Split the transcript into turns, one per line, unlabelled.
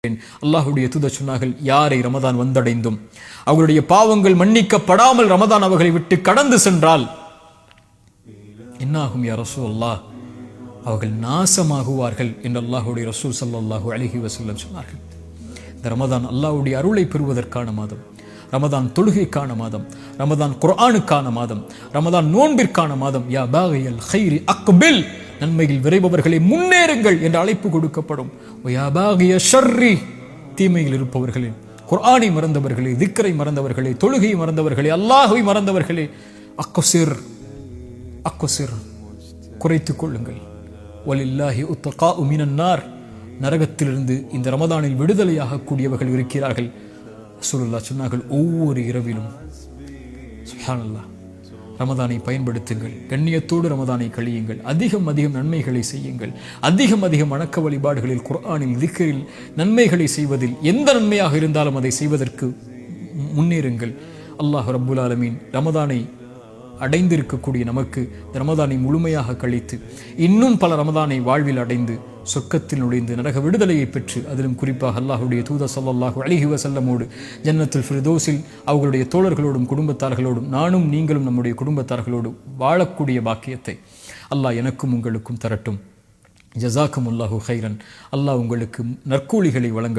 அல்லாஹ்வுடைய தூதர் சொன்னார்கள், யாரை ரமதான் வந்தடைந்தும் அவர்களுடைய பாவங்கள் மன்னிக்கப்படாமல் ரமதான் அவர்களை விட்டு கடந்து சென்றால் என்னாகும் யா ரசூலல்லாஹ், அவர்கள் நாசமாகுவார்கள் என்று அல்லாஹ்வுடைய ரசூல் ஸல்லல்லாஹு அலைஹி வஸல்லம் சொன்னார்கள். இந்த ரமதான் அல்லாஹ்வுடைய அருளை பெறுவதற்கான மாதம், ரமதான் தொழுகைக்கான மாதம், ரமதான் குர்ஆனுக்கான மாதம், ரமதான் நோன்பிற்கான மாதம். யா பாகியல் கைரி அக்பில், நன்மையில் விரைபவர்களை முன்னேறுங்கள் என்று அழைப்பு கொடுக்கப்படும். யா பாகிய ஷர்ரி, தீமையில் இருப்பவர்களே, குர்ஆனை மறந்தவர்களே, திக்ரை மறந்தவர்களே, தொழுகையை மறந்தவர்களே, அல்லாஹ்வை மறந்தவர்களே, அக்ஸிர் அக்ஸிர், குறைத்துக் கொள்ளுங்கள். வலில்லாஹி உத்தகாஉ மினன் நார், நரகத்திலிருந்து இந்த ரமதானில் விடுதலையாக கூடியவர்கள் இருக்கிறார்கள். ரசூலுல்லாஹ் சொன்னார்கள், ஒவ்வொரு இரவிலும் சுப்ஹானல்லாஹ் ரமதானை பயன்படுத்துங்கள், கண்ணியத்தோடு ரமதானை கழியுங்கள், அதிகம் நன்மைகளை செய்யுங்கள், அதிகம் வணக்க வழிபாடுகளில், குர்ஆனில், திக்ரில், நன்மைகளை செய்வதில் எந்த நன்மையாக இருந்தாலும் அதை செய்வதற்கு முன்னேறுங்கள். அல்லாஹ் ரப்புல் ஆலமீன் ரமதானை அடைந்திருக்கக்கூடிய நமக்கு ரமதானை முழுமையாக கழித்து இன்னும் பல ரமதானை வாழ்வில் அடைந்து சொர்க்கத்தில் நுழைந்து நரக விடுதலையை பெற்று, அதிலும் குறிப்பாக அல்லாஹ்வுடைய தூதர் ஸல்லல்லாஹு அலைஹி வஸல்லமோடு ஜன்னத்துல் ஃபிர்தௌஸில் அவர்களுடைய தோழர்களோடும் குடும்பத்தார்களோடும் நானும் நீங்களும் நம்முடைய குடும்பத்தார்களோடு வாழக்கூடிய பாக்கியத்தை அல்லாஹ் எனக்கும் உங்களுக்கும் தரட்டும். ஜஸாக்குமுல்லாஹு கைரன். அல்லாஹ் உங்களுக்கு நற்கூலிகளை வழங்க